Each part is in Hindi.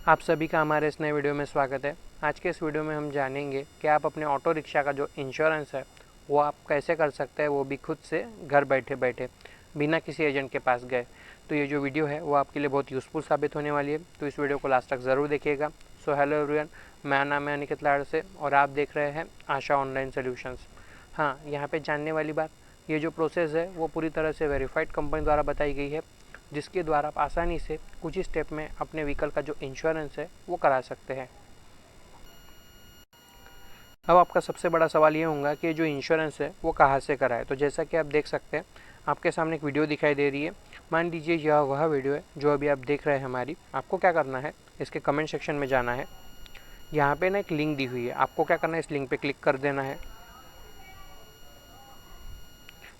आप सभी का हमारे इस नए वीडियो में स्वागत है। आज के इस वीडियो में हम जानेंगे कि आप अपने ऑटो रिक्शा का जो इंश्योरेंस है वो आप कैसे कर सकते हैं, वो भी खुद से घर बैठे बैठे बिना किसी एजेंट के पास गए। तो ये जो वीडियो है वो आपके लिए बहुत यूज़फुल साबित होने वाली है, तो इस वीडियो को लास्ट तक ज़रूर देखिएगा। सो हेलो एवरीवन, मेरा नाम है अनिकेत लाड़ से और आप देख रहे हैं आशा ऑनलाइन सोल्यूशंस। हाँ, यहाँ पे जानने वाली बात, ये जो प्रोसेस है वो पूरी तरह से वेरीफाइड कंपनी द्वारा बताई गई है, जिसके द्वारा आप आसानी से कुछ ही स्टेप में अपने व्हीकल का जो इंश्योरेंस है वो करा सकते हैं। अब आपका सबसे बड़ा सवाल ये होगा कि जो इंश्योरेंस है वो कहाँ से कराए। तो जैसा कि आप देख सकते हैं, आपके सामने एक वीडियो दिखाई दे रही है। मान लीजिए यह वह वीडियो है जो अभी आप देख रहे हैं हमारी। आपको क्या करना है, इसके कमेंट सेक्शन में जाना है। यहाँ पे ना एक लिंक दी हुई है, आपको क्या करना है, इस लिंक पे क्लिक कर देना है।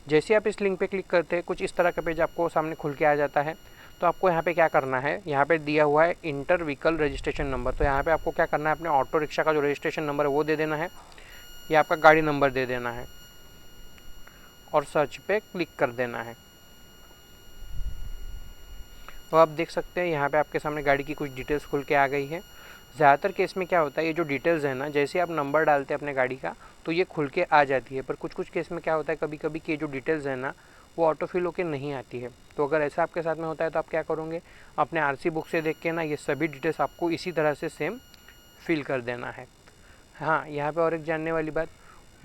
जैसे आप इस लिंक पे क्लिक करते हैं, कुछ इस तरह का पेज आपको सामने खुल के आ जाता है। तो आपको यहाँ पे क्या करना है, यहाँ पे दिया हुआ है इंटर व्हीकल रजिस्ट्रेशन नंबर। तो यहाँ पे आपको क्या करना है, अपने ऑटो रिक्शा का जो रजिस्ट्रेशन नंबर है वो दे देना है, या आपका गाड़ी नंबर दे देना है और सर्च पे क्लिक कर देना है। तो आप देख सकते हैं यहाँ पे आपके सामने गाड़ी की कुछ डिटेल्स खुल के आ गई है। ज़्यादातर केस में क्या होता है, ये जो डिटेल्स है ना, जैसे आप नंबर डालते हैं अपने गाड़ी का तो ये खुल के आ जाती है, पर कुछ कुछ केस में क्या होता है, कभी कभी कि जो डिटेल्स है ना वो ऑटो फिल होकर नहीं आती है। तो अगर ऐसा आपके साथ में होता है तो आप क्या करोगे, अपने आरसी बुक से देख के ना ये सभी डिटेल्स आपको इसी तरह से सेम फिल कर देना है। हाँ, यहाँ पे और एक जानने वाली बात,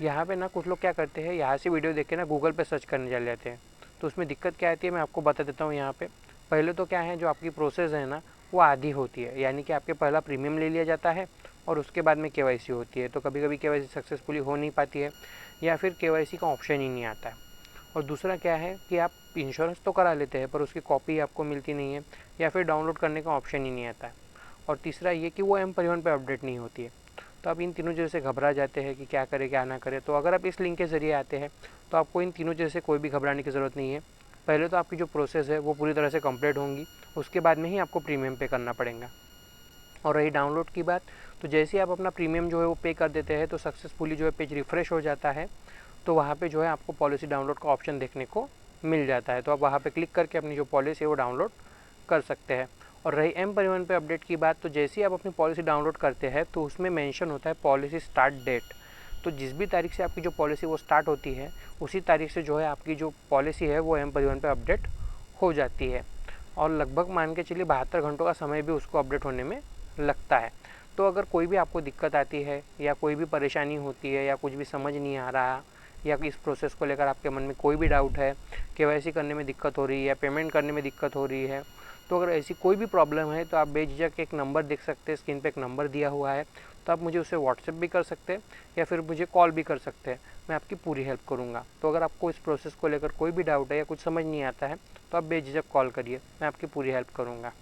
यहाँ पे ना कुछ लोग क्या करते हैं, यहाँ से वीडियो देख के ना गूगल पे सर्च करने चले जाते हैं। तो उसमें दिक्कत क्या आती है, मैं आपको बता देता हूँ। यहाँ पे पहले तो क्या है, जो आपकी प्रोसेस है ना वो आधी होती है, यानी कि आपके पहला प्रीमियम ले लिया जाता है और उसके बाद में केवाईसी होती है। तो कभी कभी केवाईसी सक्सेसफुली हो नहीं पाती है, या फिर केवाईसी का ऑप्शन ही नहीं आता है। और दूसरा क्या है कि आप इंश्योरेंस तो करा लेते हैं पर उसकी कॉपी आपको मिलती नहीं है, या फिर डाउनलोड करने का ऑप्शन ही नहीं आता है। और तीसरा ये कि वो परिवहन पर अपडेट नहीं होती है। तो आप इन तीनों चीज़ों से घबरा जाते हैं कि क्या करें क्या ना करें। तो अगर आप इस लिंक के ज़रिए आते हैं तो आपको इन तीनों चीज़ों से कोई भी घबराने की ज़रूरत नहीं है। पहले तो आपकी जो प्रोसेस है वो पूरी तरह से कंप्लीट होंगी, उसके बाद में ही आपको प्रीमियम पे करना पड़ेगा। और रही डाउनलोड की बात, तो जैसे ही आप अपना प्रीमियम जो है वो पे कर देते हैं तो सक्सेसफुली जो है पेज रिफ़्रेश हो जाता है। तो वहाँ पे जो है आपको पॉलिसी डाउनलोड का ऑप्शन देखने को मिल जाता है। तो आप वहाँ पे क्लिक करके अपनी जो पॉलिसी है वो डाउनलोड कर सकते हैं। और रही परिवहन पे अपडेट की बात, तो जैसे ही आप अपनी पॉलिसी डाउनलोड करते हैं तो उसमें मेंशन होता है पॉलिसी स्टार्ट डेट। तो जिस भी तारीख से आपकी जो पॉलिसी वो स्टार्ट होती है, उसी तारीख से जो है आपकी जो पॉलिसी है वो परिवहन पे अपडेट हो जाती है। और लगभग मान के चलिए 72 घंटों का समय भी उसको अपडेट होने में लगता है। तो अगर कोई भी आपको दिक्कत आती है या कोई भी परेशानी होती है या कुछ भी समझ नहीं आ रहा, या इस प्रोसेस को लेकर आपके मन में कोई भी डाउट है, केवाईसी करने में दिक्कत हो रही है या पेमेंट करने में दिक्कत हो रही है, तो अगर ऐसी कोई भी प्रॉब्लम है तो आप बेझिझक एक नंबर देख सकते हैं, स्क्रीन पे एक नंबर दिया हुआ है। तो आप मुझे उसे व्हाट्सएप भी कर सकते हैं या फिर मुझे कॉल भी कर सकते हैं, मैं आपकी पूरी हेल्प करूँगा। तो अगर आपको इस प्रोसेस को लेकर कोई भी डाउट है या कुछ समझ नहीं आता है तो आप बेझिझक कॉल करिए, मैं आपकी पूरी हेल्प करूँगा।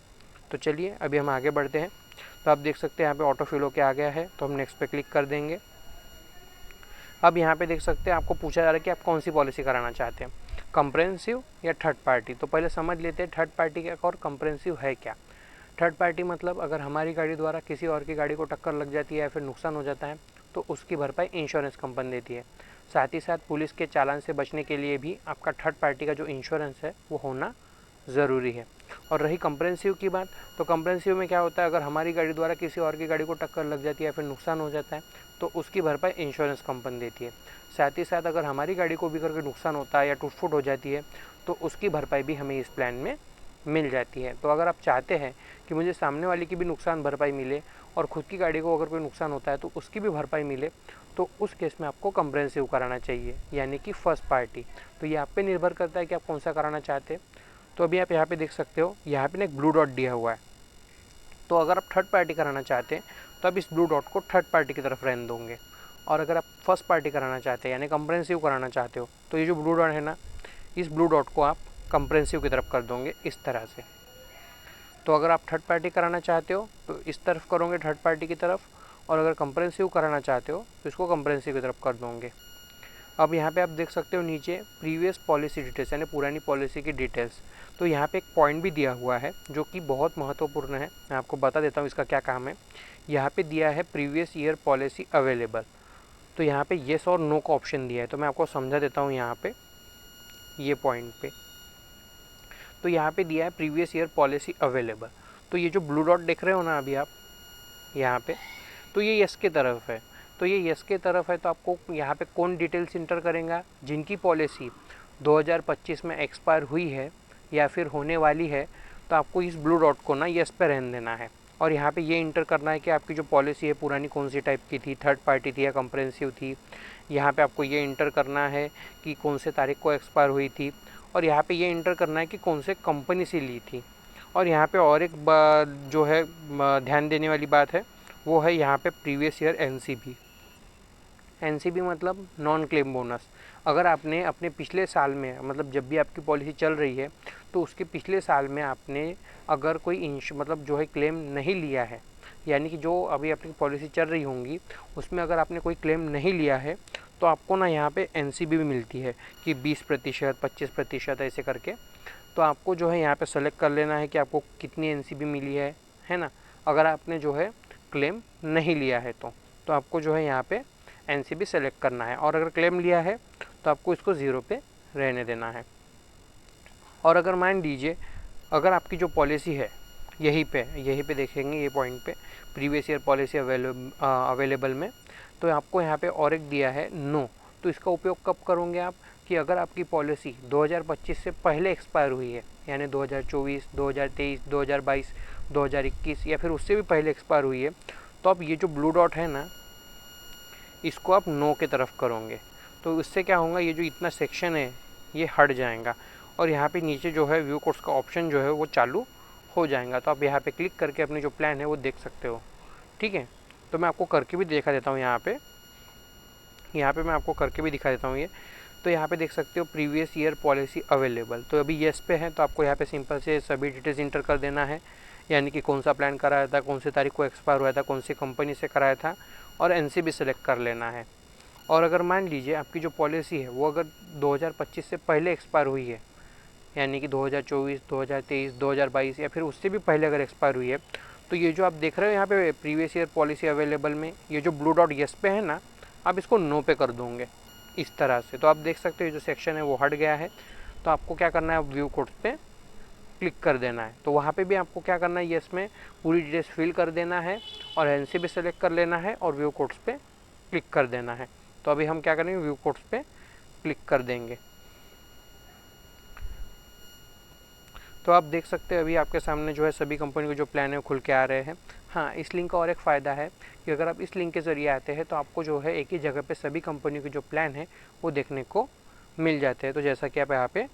तो चलिए अभी हम आगे बढ़ते हैं। तो आप देख सकते हैं यहाँ पे ऑटो फिल होके आ गया है, तो हम नेक्स्ट पे क्लिक कर देंगे। अब यहाँ पे देख सकते हैं आपको पूछा जा रहा है कि आप कौन सी पॉलिसी कराना चाहते हैं, कंप्रेहेंसिव या थर्ड पार्टी। तो पहले समझ लेते हैं थर्ड पार्टी क्या और कंप्रेहेंसिव है क्या। थर्ड पार्टी मतलब अगर हमारी गाड़ी द्वारा किसी और की गाड़ी को टक्कर लग जाती है या फिर नुकसान हो जाता है तो उसकी भरपाई इंश्योरेंस कंपनी देती है। साथ ही साथ पुलिस के चालान से बचने के लिए भी आपका थर्ड पार्टी का जो इंश्योरेंस है वो होना ज़रूरी है। और रही कंप्रेहेंसिव की बात, तो कंप्रेहेंसिव में क्या होता है, अगर हमारी गाड़ी द्वारा किसी और की गाड़ी को टक्कर लग जाती है या फिर नुकसान हो जाता है तो उसकी भरपाई इंश्योरेंस कंपनी देती है। साथ ही साथ अगर हमारी गाड़ी को भी करके नुकसान होता है या टूट फूट हो जाती है तो उसकी भरपाई भी हमें इस प्लान में मिल जाती है। तो अगर आप चाहते हैं कि मुझे सामने वाले की भी नुकसान भरपाई मिले और ख़ुद की गाड़ी को अगर कोई नुकसान होता है तो उसकी भी भरपाई मिले, तो उस केस में आपको कंप्रेहेंसिव कराना चाहिए, यानी कि फर्स्ट पार्टी। तो ये आप पे निर्भर करता है कि आप कौन सा कराना चाहते हैं। तो अभी आप यहाँ पे देख सकते हो, यहाँ पे ना एक ब्लू डॉट दिया हुआ है। तो अगर आप थर्ड पार्टी कराना चाहते हैं तो आप इस ब्लू डॉट को थर्ड पार्टी की तरफ रहने दोगे, और अगर आप फर्स्ट पार्टी कराना चाहते हैं यानी कंप्रेहेंसिव कराना चाहते हो तो ये जो ब्लू डॉट है ना, इस ब्लू डॉट को आप कंप्रेहेंसिव की तरफ कर दोगे इस तरह से। तो अगर आप थर्ड पार्टी कराना चाहते हो तो इस तरफ करोगे थर्ड पार्टी की तरफ, और अगर कंप्रेहेंसिव कराना चाहते हो तो इसको कंप्रेहेंसिव की तरफ कर दोगे। अब यहाँ पे आप देख सकते हो नीचे प्रीवियस पॉलिसी डिटेल्स यानी पुरानी पॉलिसी की डिटेल्स। तो यहाँ पे एक पॉइंट भी दिया हुआ है जो कि बहुत महत्वपूर्ण है, मैं आपको बता देता हूँ इसका क्या काम है। यहाँ पे दिया है प्रीवियस ईयर पॉलिसी अवेलेबल। तो यहाँ पे येस और नो का ऑप्शन दिया है, तो मैं आपको समझा देता हूँ यहाँ पे ये पॉइंट पे। तो यहाँ पे दिया है प्रीवियस ईयर पॉलिसी अवेलेबल। तो ये जो ब्लू डॉट देख रहे हो ना अभी आप यहाँ पे, तो ये यस के तरफ है। तो ये यस के तरफ है तो आपको यहाँ पे कौन डिटेल्स इंटर करेगा, जिनकी पॉलिसी 2025 में एक्सपायर हुई है या फिर होने वाली है, तो आपको इस ब्लू डॉट को ना यस पे रहने देना है। और यहाँ पे ये इंटर करना है कि आपकी जो पॉलिसी है पुरानी कौन सी टाइप की थी, थर्ड पार्टी थी या कंप्रेहेंसिव थी। यहाँ पे आपको ये इंटर करना है कि कौन से तारीख को एक्सपायर हुई थी, और यहाँ पे ये इंटर करना है कि कौन से कंपनी से ली थी। और यहाँ पे और एक जो है ध्यान देने वाली बात है वो है यहाँ पे प्रीवियस ईयर एनसीबी। एनसीबी मतलब नॉन क्लेम बोनस। अगर आपने अपने पिछले साल में, मतलब जब भी आपकी पॉलिसी चल रही है तो उसके पिछले साल में आपने अगर कोई मतलब जो है क्लेम नहीं लिया है, यानी कि जो अभी अपनी पॉलिसी चल रही होंगी उसमें अगर आपने कोई क्लेम नहीं लिया है, तो आपको ना यहाँ पे एनसीबी भी मिलती है कि 20%, 25% ऐसे करके। तो आपको जो है यहाँ पे सेलेक्ट कर लेना है कि आपको कितनी एनसीबी मिली है ना। अगर आपने जो है क्लेम नहीं लिया है तो आपको जो है यहाँ पे एनसीबी सेलेक्ट करना है, और अगर क्लेम लिया है तो आपको इसको 0 पे रहने देना है। और अगर मान लीजिए अगर आपकी जो पॉलिसी है यहीं पे देखेंगे, ये पॉइंट पे प्रीवियस ईयर पॉलिसी अवेलेबल में, तो आपको यहाँ पे और एक दिया है नो। तो इसका उपयोग कब करोगे आप, कि अगर आपकी पॉलिसी 2025 से पहले एक्सपायर हुई है, यानी 2024, 2023, 2022, 2021 या फिर उससे भी पहले एक्सपायर हुई है, तो आप ये जो ब्लू डॉट है ना इसको आप नो के तरफ करोगे। तो इससे क्या होगा, ये जो इतना सेक्शन है ये हट जाएगा, और यहाँ पे नीचे जो है व्यू कोड्स का ऑप्शन जो है वो चालू हो जाएगा। तो आप यहाँ पे क्लिक करके अपनी जो प्लान है वो देख सकते हो। ठीक है, तो मैं आपको करके भी दिखा देता हूँ। यहाँ पे मैं आपको करके भी दिखा देता हूँ ये। तो यहाँ पे देख सकते हो प्रीवियस ईयर पॉलिसी अवेलेबल, तो अभी येस पे है, तो आपको यहाँ पे सिंपल से सभी डिटेल्स इंटर कर देना है, यानी कि कौन सा प्लान कराया था, कौन सी तारीख को एक्सपायर हुआ था, कौन सी कंपनी से कराया था, और एनसीबी सेलेक्ट कर लेना है। और अगर मान लीजिए आपकी जो पॉलिसी है वो अगर 2025 से पहले एक्सपायर हुई है, यानी कि 2024, 2023, 2022 या फिर उससे भी पहले अगर एक्सपायर हुई है, तो ये जो आप देख रहे हो यहाँ पे प्रीवियस ईयर पॉलिसी अवेलेबल में ये जो ब्लू डॉट येस पे है ना, आप इसको नो पे कर दोगे इस तरह से। तो आप देख सकते हो जो सेक्शन है वो हट गया है। तो आपको क्या करना है, व्यू कोड्स पे क्लिक कर देना है। तो वहाँ पे भी आपको क्या करना है, येस में पूरी डिटेल्स फिल कर देना है, और एनसीबी सेलेक्ट कर लेना है, और व्यू कोड्स पे क्लिक कर देना है। तो अभी हम क्या करेंगे, व्यू कोड्स पे क्लिक कर देंगे। तो आप देख सकते हैं अभी आपके सामने जो है सभी कंपनी के जो प्लान है खुल के आ रहे हैं। हाँ, इस लिंक का और एक फ़ायदा है कि अगर आप इस लिंक के ज़रिए आते हैं तो आपको जो है एक ही जगह पे सभी कंपनी के जो प्लान है वो देखने को मिल जाते हैं। तो जैसा कि आप यहाँ पे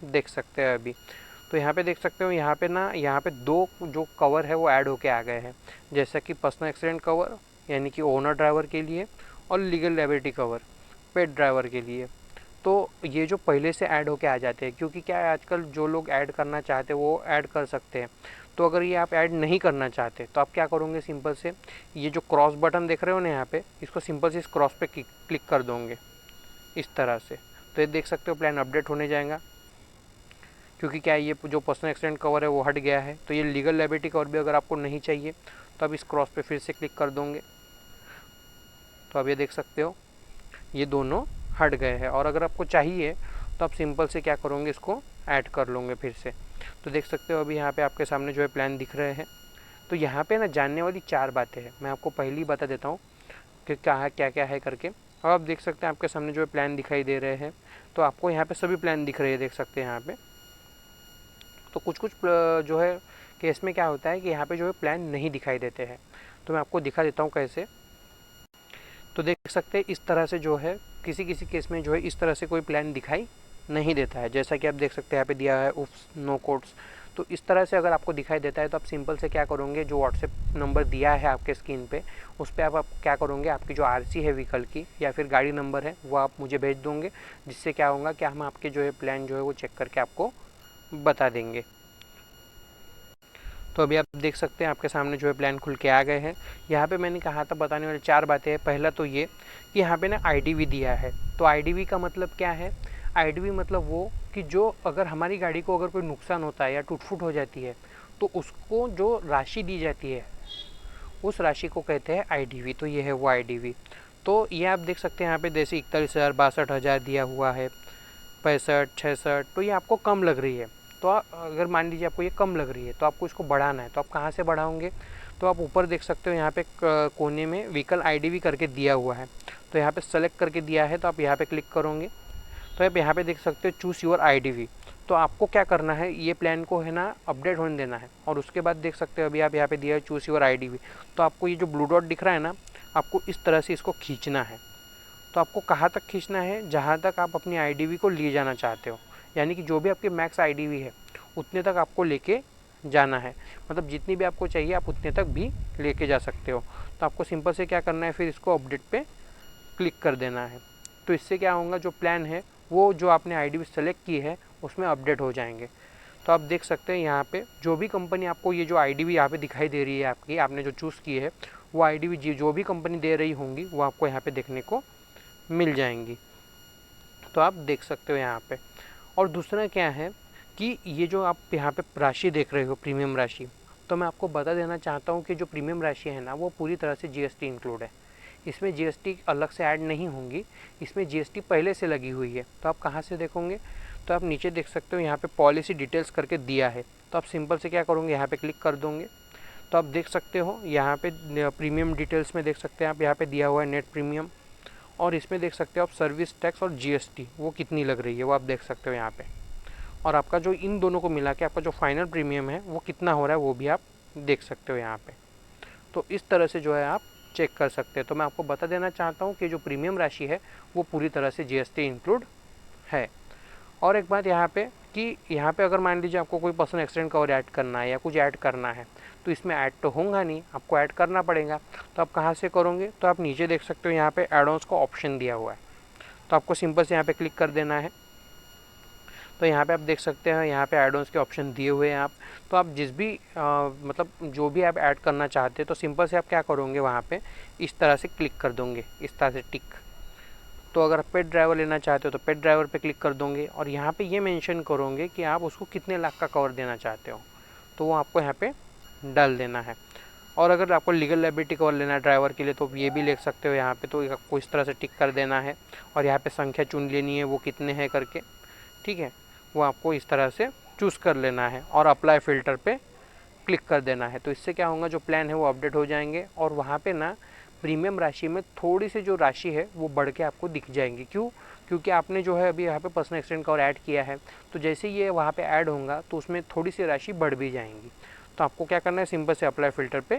देख सकते हैं अभी, तो यहाँ पे देख सकते हो यहाँ पे 2 जो कवर है वो ऐड होके आ गए हैं, जैसा कि पर्सनल एक्सीडेंट कवर यानी कि ओनर ड्राइवर के लिए, और लीगल लायबिलिटी कवर पेट ड्राइवर के लिए। तो ये जो पहले से ऐड होके आ जाते हैं, क्योंकि क्या है आजकल जो लोग ऐड करना चाहते हैं वो ऐड कर सकते हैं। तो अगर ये आप ऐड नहीं करना चाहते तो आप क्या करोगे, सिंपल से ये जो क्रॉस बटन देख रहे हो ना यहाँ पे, इसको सिंपल से इस क्रॉस पे क्लिक कर दोगे इस तरह से। तो ये देख सकते हो प्लान अपडेट होने जाएगा, क्योंकि क्या है ये जो पर्सनल एक्सीडेंट कवर है वो हट गया है। तो ये लीगल लायबिलिटी कवर भी अगर आपको नहीं चाहिए तो आप इस क्रॉस पे फिर से क्लिक कर दोगे। तो अब ये देख सकते हो ये दोनों हट गए हैं, और अगर आपको चाहिए तो आप सिंपल से क्या करोगे, इसको ऐड कर लोगे फिर से। तो देख सकते हो अभी यहाँ पे आपके सामने जो है प्लान दिख रहे हैं। तो यहाँ पे ना जानने वाली 4 बातें हैं, मैं आपको पहली बता देता हूँ कि क्या क्या है करके। अब आप देख सकते हैं आपके सामने जो है प्लान दिखाई दे रहे हैं, तो आपको यहाँ पे सभी प्लान दिख रहे हैं, देख सकते हैं यहाँ पे। तो कुछ जो है केस में क्या होता है कि यहाँ पे जो है प्लान नहीं दिखाई देते हैं, तो मैं आपको दिखा देता हूँ कैसे। तो देख सकते हैं इस तरह से जो है किसी केस में जो है इस तरह से कोई प्लान दिखाई नहीं देता है, जैसा कि आप देख सकते हैं यहाँ पे दिया है उफ्स नो कोड्स। तो इस तरह से अगर आपको दिखाई देता है तो आप सिंपल से क्या करोगे, जो व्हाट्सएप नंबर दिया है आपके स्क्रीन पे उस पर आप क्या करोगे, आपकी जो आरसी है व्हीकल की या फिर गाड़ी नंबर है वो आप मुझे भेज दोगे, जिससे क्या होगा कि हम आपके जो है प्लान जो है वो चेक करके आपको बता देंगे। तो अभी आप देख सकते हैं आपके सामने जो है प्लान खुल के आ गए हैं। यहाँ पे मैंने कहा था बताने वाले 4 बातें हैं। पहला तो ये कि यहाँ पे ना आईडीवी दिया है। तो आईडीवी का मतलब क्या है, आईडीवी मतलब वो कि जो अगर हमारी गाड़ी को अगर कोई नुकसान होता है या टूट-फूट हो जाती है तो उसको जो राशि दी जाती है उस राशि को कहते हैं आईडीवी। तो ये है वो आईडीवी। तो ये आप देख सकते हैं यहाँ पे जैसे 41,000, 62,000 दिया हुआ है, 65, 66, तो ये आपको कम लग रही है। तो अगर मान लीजिए आपको ये कम लग रही है तो आपको इसको बढ़ाना है, तो आप कहाँ से बढ़ाओगे? तो आप ऊपर देख सकते हो यहाँ पे कोने में व्हीकल आईडी करके दिया हुआ है, तो यहाँ पे सेलेक्ट करके दिया है, तो आप यहाँ पे क्लिक करोगे तो आप यहाँ पे देख सकते हो चूज़ योर आईडीवी। तो आपको क्या करना है, ये प्लान को है ना अपडेट होने देना है, और उसके बाद देख सकते हो अभी आप यहाँ पे दिया है चूज़ योर आईडीवी। तो आपको ये जो ब्लू डॉट दिख रहा है ना, आपको इस तरह से इसको खींचना है। तो आपको कहाँ तक खींचना है? जहाँ तक आप अपनी आईडीवी को लिए जाना चाहते हो, यानी कि जो भी आपके मैक्स आईडीवी है उतने तक आपको लेके जाना है, मतलब जितनी भी आपको चाहिए आप उतने तक भी लेके जा सकते हो। तो आपको सिंपल से क्या करना है, फिर इसको अपडेट पे क्लिक कर देना है। तो इससे क्या होगा, जो प्लान है वो जो आपने आईडीवी सेलेक्ट की है उसमें अपडेट हो जाएंगे। तो आप देख सकते हैं यहाँ पे जो भी कंपनी आपको ये जो आईडीवी यहाँ पे दिखाई दे रही है आपकी, आपने जो चूज़ की है वो आईडीवी जो भी कंपनी दे रही होंगी वो आपको यहाँ पे देखने को मिल जाएंगी। तो आप देख सकते हो यहाँ पे। और दूसरा क्या है कि ये जो आप यहाँ पे राशि देख रहे हो प्रीमियम राशि, तो मैं आपको बता देना चाहता हूँ कि जो प्रीमियम राशि है ना वो पूरी तरह से जीएसटी इंक्लूड है, इसमें जीएसटी अलग से ऐड नहीं होंगी, इसमें जीएसटी पहले से लगी हुई है। तो आप कहाँ से देखोगे, तो आप नीचे देख सकते हो यहाँ पे पॉलिसी डिटेल्स करके दिया है, तो आप सिंपल से क्या करोगे, यहाँ पे क्लिक कर दोगे। तो आप देख सकते हो यहाँ पे प्रीमियम डिटेल्स में देख सकते हैं आप, यहाँ पे दिया हुआ है नेट प्रीमियम, और इसमें देख सकते हो आप सर्विस टैक्स और जीएसटी वो कितनी लग रही है वो आप देख सकते हो यहाँ पे, और आपका जो इन दोनों को मिला के आपका जो फाइनल प्रीमियम है वो कितना हो रहा है वो भी आप देख सकते हो यहाँ पे। तो इस तरह से जो है आप चेक कर सकते हैं। तो मैं आपको बता देना चाहता हूँ कि जो प्रीमियम राशि है वो पूरी तरह से जीएसटी इंक्लूड है। और एक बात यहाँ पे कि यहाँ पे अगर मान लीजिए आपको कोई पर्सनल एक्सीडेंट कवर ऐड करना है या कुछ ऐड करना है, तो इसमें ऐड तो होगा नहीं, आपको ऐड करना पड़ेगा। तो आप कहाँ से करोगे, तो आप नीचे देख सकते हो यहाँ पे एड ऑन्स का ऑप्शन दिया हुआ है, तो आपको सिंपल से यहाँ पे क्लिक कर देना है। तो यहाँ पे आप देख सकते हैं यहाँ पे एड ऑन्स के ऑप्शन दिए हुए हैं आप, तो आप जिस भी मतलब जो भी आप ऐड करना चाहते हैं तो सिंपल से आप क्या करोगे, वहाँ पे इस तरह से क्लिक कर दोगे, इस तरह से टिक। तो अगर आप पेट ड्राइवर लेना चाहते हो तो पेट ड्राइवर पे क्लिक कर दोगे, और यहाँ पे ये मेंशन करोगे कि आप उसको कितने लाख का कवर देना चाहते हो, तो वो आपको यहाँ पे डाल देना है। और अगर आपको लीगल लायबिलिटी कवर लेना है ड्राइवर के लिए तो ये भी लिख सकते हो यहाँ पे, तो आपको इस तरह से टिक कर देना है, और यहाँ पे संख्या चुन लेनी है वो कितने हैं करके, ठीक है, वो आपको इस तरह से चूज़ कर लेना है और अप्लाई फ़िल्टर पे क्लिक कर देना है। तो इससे क्या होगा, जो प्लान है वो अपडेट हो जाएंगे, और वहाँ पे ना प्रीमियम राशि में थोड़ी सी जो राशि है वो बढ़ के आपको दिख जाएंगी। क्यों? क्योंकि आपने जो है अभी यहाँ पे पर्सनल एक्सीडेंट कवर ऐड किया है, तो जैसे ये वहाँ पे ऐड होगा तो उसमें थोड़ी सी राशि बढ़ भी जाएंगी। तो आपको क्या करना है, सिंपल से अप्लाई फ़िल्टर पे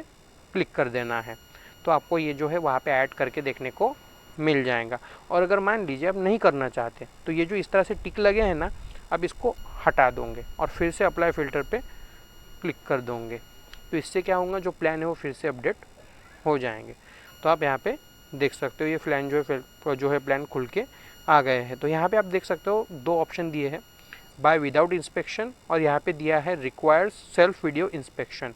क्लिक कर देना है, तो आपको ये जो है वहाँ पे ऐड करके देखने को मिल जाएगा। और अगर मान लीजिए आप नहीं करना चाहते तो ये जो इस तरह से टिक लगे हैं ना, अब इसको हटा दोगे और फिर से अप्लाई फ़िल्टर पे क्लिक कर दोगे, तो इससे क्या होगा, जो प्लान है वो फिर से अपडेट हो जाएंगे। तो आप यहाँ पे देख सकते हो ये प्लान जो है प्लान खुल के आ गए हैं। तो यहाँ पे आप देख सकते हो दो ऑप्शन दिए हैं, बाय विदाउट इंस्पेक्शन, और यहाँ पे दिया है रिक्वायर्स सेल्फ वीडियो इंस्पेक्शन।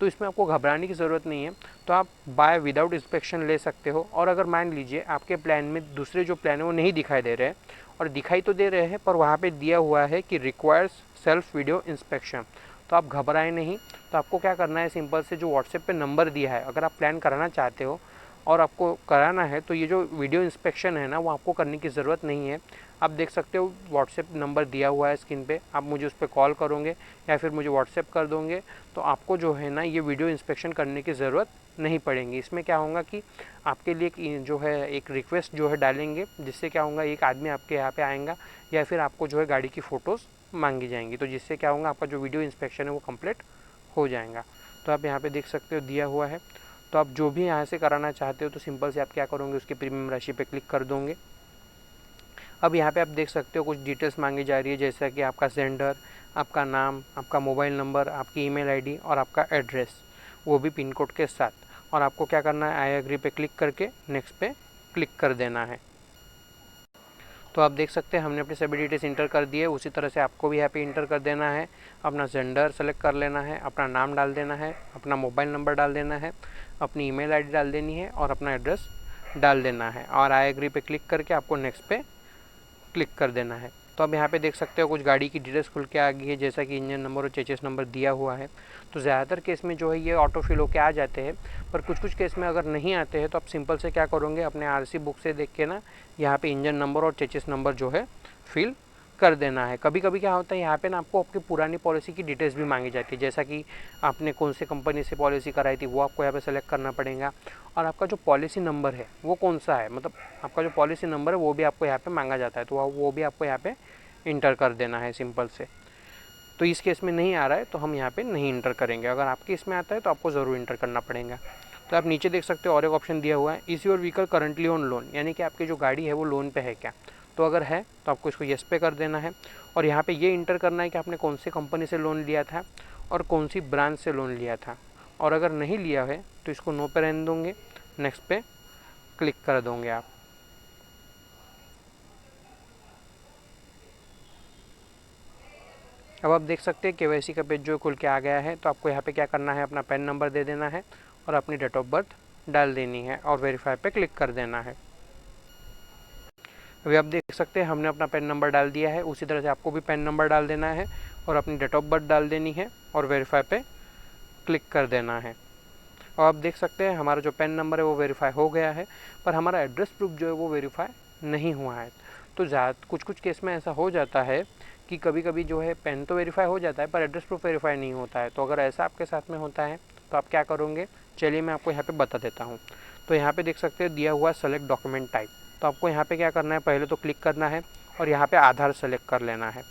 तो इसमें आपको घबराने की ज़रूरत नहीं है, तो आप बाय विदाउट इंस्पेक्शन ले सकते हो। और अगर मान लीजिए आपके प्लान में दूसरे जो प्लान है वो नहीं दिखाई दे रहे हैं, और दिखाई तो दे रहे हैं पर वहाँ पे दिया हुआ है कि रिक्वायर्स सेल्फ वीडियो इंस्पेक्शन, तो आप घबराएं नहीं। तो आपको क्या करना है, सिंपल से जो व्हाट्सएप पे नंबर दिया है, अगर आप प्लान कराना चाहते हो और आपको कराना है तो ये जो वीडियो इंस्पेक्शन है ना वो आपको करने की ज़रूरत नहीं है। आप देख सकते हो व्हाट्सएप नंबर दिया हुआ है स्क्रीन पे, आप मुझे उस पर कॉल करोगे या फिर मुझे व्हाट्सएप कर दोगे, तो आपको जो है ना ये वीडियो इंस्पेक्शन करने की ज़रूरत नहीं पड़ेगी। इसमें क्या होगा कि आपके लिए जो है एक रिक्वेस्ट जो है डालेंगे, जिससे क्या होगा एक आदमी आपके यहाँ पे आएगा या फिर आपको जो है गाड़ी की फ़ोटोज़ मांगी जाएंगी, तो जिससे क्या होगा आपका जो वीडियो इंस्पेक्शन है वो कंप्लीट हो जाएगा। तो आप यहाँ पे देख सकते हो दिया हुआ है। तो आप जो भी यहाँ से कराना चाहते हो तो सिंपल से आप क्या करोगे, उसकी प्रीमियम राशि पे क्लिक कर दोगे। अब यहाँ पे आप देख सकते हो कुछ डिटेल्स मांगी जा रही है, जैसा कि आपका सेंडर, आपका नाम, आपका मोबाइल नंबर, आपकी ईमेल आईडी और आपका एड्रेस, वो भी पिन कोड के साथ। और आपको क्या करना है, आई एग्री पे क्लिक करके नेक्स्ट पे क्लिक कर देना है। तो आप देख सकते हैं हमने अपनी सभी डिटेल्स इंटर कर दिए, उसी तरह से आपको भी यहाँ पे इंटर कर देना है। अपना जेंडर सेलेक्ट कर लेना है, अपना नाम डाल देना है, अपना मोबाइल नंबर डाल देना है, अपनी ईमेल आईडी डाल देनी है और अपना एड्रेस डाल देना है, और आई एग्री पे क्लिक करके आपको नेक्स्ट पे क्लिक कर देना है। तो अब यहाँ पे देख सकते हो कुछ गाड़ी की डिटेल्स खुल के आ गई है, जैसा कि इंजन नंबर और चेसिस नंबर दिया हुआ है। तो ज़्यादातर केस में जो है ये ऑटो फिल होके आ जाते हैं, पर कुछ केस में अगर नहीं आते हैं तो आप सिंपल से क्या करोगे, अपने आरसी बुक से देख के ना यहाँ पे इंजन नंबर और चेसिस नंबर जो है फिल कर देना है। कभी कभी क्या होता है यहाँ पे ना आपको आपकी पुरानी पॉलिसी की डिटेल्स भी मांगी जाती है, जैसा कि आपने कौन से कंपनी से पॉलिसी कराई थी वो आपको यहाँ पे सेलेक्ट करना पड़ेगा, और आपका जो पॉलिसी नंबर है वो कौन सा है, मतलब आपका जो पॉलिसी नंबर है वो भी आपको यहाँ पे मांगा जाता है, तो वो भी आपको यहाँ पे इंटर कर देना है सिंपल से। तो इस केस में नहीं आ रहा है तो हम यहाँ पे नहीं इंटर करेंगे, अगर आपके इसमें आता है तो आपको ज़रूर इंटर करना पड़ेगा। तो आप नीचे देख सकते हो और एक ऑप्शन दिया हुआ है, is your vehicle currently on loan, यानी कि आपकी जो गाड़ी है वो लोन पे है क्या। तो अगर है तो आपको इसको येस पे कर देना है, और यहाँ पे ये इंटर करना है कि आपने कौन सी कंपनी से लोन लिया था और कौन सी ब्रांच से लोन लिया था, और अगर नहीं लिया है तो इसको नो पे रहने दोगे, नेक्स्ट पे क्लिक कर दोगे आप। अब आप देख सकते हैं केवाईसी का पेज जो खुल के आ गया है। तो आपको यहाँ पे क्या करना है, अपना पैन नंबर दे देना है और अपनी डेट ऑफ बर्थ डाल देनी है और वेरीफाई पे क्लिक कर देना है। अभी आप देख सकते हैं हमने अपना पैन नंबर डाल दिया है, उसी तरह से आपको भी पैन नंबर डाल देना है और अपनी डेट ऑफ बर्थ डाल देनी है और वेरीफाई पे क्लिक कर देना है। और आप देख सकते हैं हमारा जो पैन नंबर है वो वेरीफाई हो गया है, पर हमारा एड्रेस प्रूफ जो है वो वेरीफाई नहीं हुआ है। तो कुछ केस में ऐसा हो जाता है कि कभी कभी जो है पैन तो वेरीफाई हो जाता है पर एड्रेस प्रूफ वेरीफाई नहीं होता है। तो अगर ऐसा आपके साथ में होता है तो आप क्या करोगे, चलिए मैं आपको यहाँ पे बता देता हूँ। तो यहाँ पे देख सकते हैं दिया हुआ सेलेक्ट डॉक्यूमेंट टाइप, तो आपको यहाँ पे क्या करना है, पहले तो क्लिक करना है और यहाँ पे आधार सेलेक्ट कर लेना है,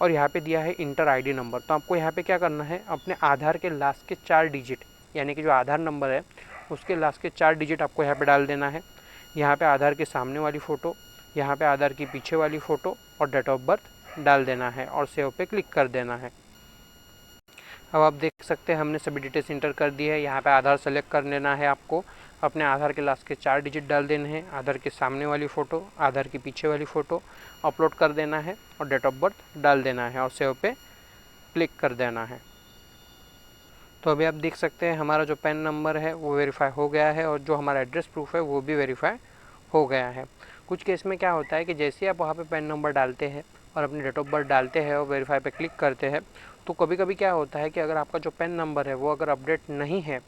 और यहाँ पे दिया है इंटर आईडी नंबर। तो आपको यहाँ पे क्या करना है, अपने आधार के लास्ट के 4 डिजिट, यानी कि जो आधार नंबर है उसके लास्ट के 4 डिजिट आपको यहाँ पे डाल देना है। यहाँ पे आधार के सामने वाली फ़ोटो, यहाँ पे आधार की पीछे वाली फ़ोटो और डेट ऑफ बर्थ डाल देना है और सेव पे क्लिक कर देना है। अब आप देख सकते हैं हमने सभी डिटेल्स इंटर कर दी है। यहाँ पे आधार सेलेक्ट कर लेना है, आपको अपने आधार के लास्ट के 4 डिजिट डाल देने हैं, आधार के सामने वाली फ़ोटो, आधार के पीछे वाली फ़ोटो अपलोड कर देना है और डेट ऑफ बर्थ डाल देना है और सेव पे क्लिक कर देना है। तो अभी आप देख सकते हैं हमारा जो पैन नंबर है वो वेरीफाई हो गया है और जो हमारा एड्रेस प्रूफ है वो भी वेरीफाई हो गया है। कुछ केस में क्या होता है कि जैसे आप वहाँ पे पैन नंबर डालते हैं और अपनी डेट ऑफ बर्थ डालते हैं और वेरीफाई पे क्लिक करते हैं, तो कभी कभी क्या होता है कि अगर आपका जो पैन नंबर है वो अगर अपडेट नहीं है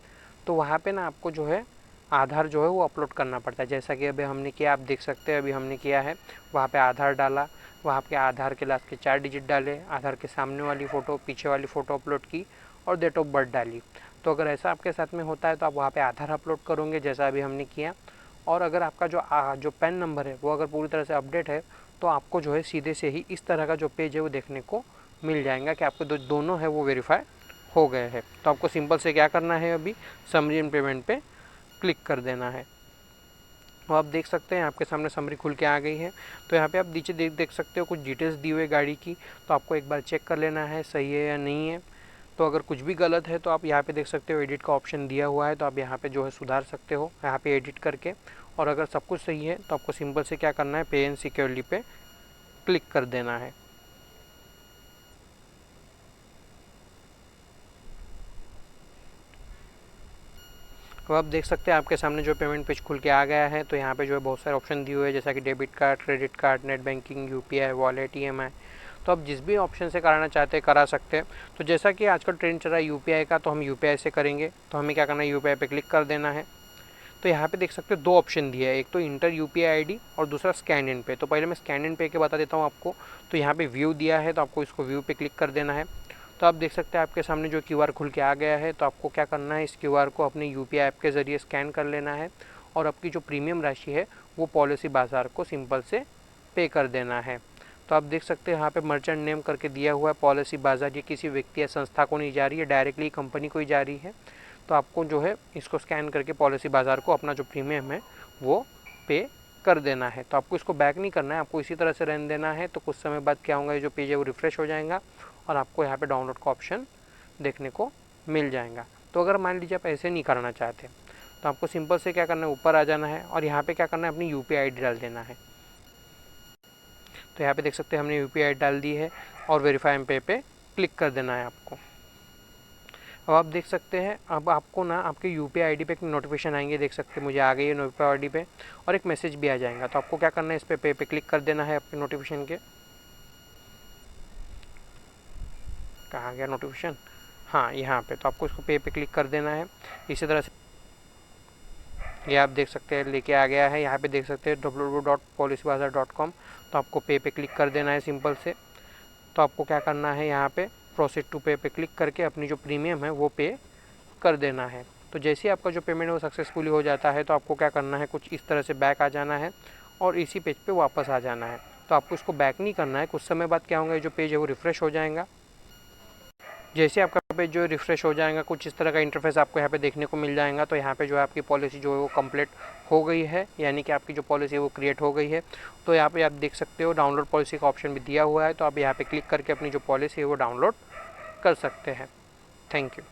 तो वहाँ पे ना आपको जो है आधार जो है वो अपलोड करना पड़ता है। जैसा कि अभी हमने किया, आप देख सकते हैं अभी हमने किया है, वहाँ पे आधार डाला, वहाँ पे आधार के लास्ट के 4 डिजिट डाले, आधार के सामने वाली फ़ोटो, पीछे वाली फ़ोटो अपलोड की और डेट ऑफ बर्थ डाली। तो अगर ऐसा आपके साथ में होता है तो आप वहाँ पे आधार अपलोड करोगे जैसा अभी हमने किया, और अगर आपका जो पैन नंबर है वो अगर पूरी तरह से अपडेट है तो आपको जो है सीधे से ही इस तरह का जो पेज है वो देखने को मिल जाएगा कि आपके दोनों है वो वेरीफाई हो गए हैं। तो आपको सिंपल से क्या करना है, अभी समरी एंड पेमेंट पे क्लिक कर देना है। तो आप देख सकते हैं आपके सामने समरी खुल के आ गई है। तो यहाँ पे आप नीचे देख सकते हो कुछ डिटेल्स दी हुई है गाड़ी की, तो आपको एक बार चेक कर लेना है सही है या नहीं है। तो अगर कुछ भी गलत है तो आप यहाँ पे देख सकते हो एडिट का ऑप्शन दिया हुआ है, तो आप यहाँ पे जो है सुधार सकते हो यहाँ पे एडिट करके। और अगर सब कुछ सही है तो आपको सिंपल से क्या करना है, पे एंड सिक्योरली पे क्लिक कर देना है। तो आप देख सकते हैं आपके सामने जो पेमेंट पेज खुल के आ गया है। तो यहाँ पे जो है बहुत सारे ऑप्शन दिए हुए हैं, जैसा कि debit card, credit card, net banking, UPI, wallet, EMI. तो आप जिस भी ऑप्शन से कराना चाहते हैं करा सकते हैं। तो जैसा कि आजकल ट्रेंड चल रहा है यूपीआई का, तो हम यूपीआई से करेंगे। तो हमें क्या करना है, यूपीआई पे क्लिक कर देना है। तो यहाँ पे देख सकते हो 2 ऑप्शन दिया है, एक तो इंटर यूपीआई आईडी और दूसरा स्कैन इन पे। तो पहले मैं स्कैन इन पे के बता देता हूँ आपको। तो यहाँ पे व्यू दिया है, तो आपको इसको व्यू पे क्लिक कर देना है। तो आप देख सकते हैं आपके सामने जो क्यूआर खुल के आ गया है। तो आपको क्या करना है, इस क्यूआर को अपने यूपीआई ऐप के ज़रिए स्कैन कर लेना है और आपकी जो प्रीमियम राशि है वो पॉलिसी बाज़ार को सिंपल से पे कर देना है। तो आप देख सकते हैं यहाँ पे मर्चेंट नेम करके दिया हुआ है, पॉलिसी बाज़ार ये किसी व्यक्ति या संस्था को नहीं जा रही है, डायरेक्टली कंपनी को ही जा रही है। तो आपको जो है इसको स्कैन करके पॉलिसी बाज़ार को अपना जो प्रीमियम है वो पे कर देना है। तो आपको इसको बैक नहीं करना है, आपको इसी तरह से रहने देना है। तो कुछ समय बाद क्या होगा, ये जो पेज है वो रिफ़्रेश हो जाएगा और आपको यहाँ पे डाउनलोड का ऑप्शन देखने को मिल जाएगा। तो अगर मान लीजिए आप ऐसे नहीं करना चाहते तो आपको सिंपल से क्या करना है, ऊपर आ जाना है और यहाँ पे क्या करना है, अपनी यूपीआई आईडी डाल देना है। तो यहाँ पे देख सकते हैं हमने यूपीआई आईडी डाल दी है और वेरीफाई एंड पे पे क्लिक कर देना है आपको। अब आप देख सकते हैं अब आपको ना आपके यूपीआई आईडी पे एक नोटिफिकेशन आएंगे, देख सकते हैं मुझे आ गई है यूपीआई आईडी पे, और एक मैसेज भी आ जाएगा। तो आपको क्या करना है, इस पे पे क्लिक कर देना है अपने नोटिफिकेशन के। कहाँ गया नोटिफिकेशन, हाँ यहाँ पे। तो आपको इसको पे क्लिक कर देना है। इसी तरह से ये आप देख सकते हैं लेके आ गया है। यहाँ पे देख सकते हैं www.policybazaar.com। तो आपको पे पे क्लिक कर देना है सिंपल से। तो आपको क्या करना है, यहाँ पे प्रोसीड टू पे पे क्लिक करके अपनी जो प्रीमियम है वो पे कर देना है। तो जैसे ही आपका जो पेमेंट है वो सक्सेसफुली हो जाता है तो आपको क्या करना है, कुछ इस तरह से बैक आ जाना है और इसी पेज पे वापस आ जाना है। तो आपको इसको बैक नहीं करना है, कुछ समय बाद क्या होगा, जो पेज है वो रिफ़्रेश हो जाएगा। जैसे आपका पेज जो रिफ़्रेश हो जाएगा, कुछ इस तरह का इंटरफेस आपको यहाँ पे देखने को मिल जाएगा। तो यहाँ पे जो है आपकी पॉलिसी जो है वो कंप्लीट हो गई है, यानी कि आपकी जो पॉलिसी है वो क्रिएट हो गई है। तो यहाँ पे आप देख सकते हो डाउनलोड पॉलिसी का ऑप्शन भी दिया हुआ है। तो आप यहाँ पे क्लिक करके अपनी जो पॉलिसी है वो डाउनलोड कर सकते हैं। Thank you.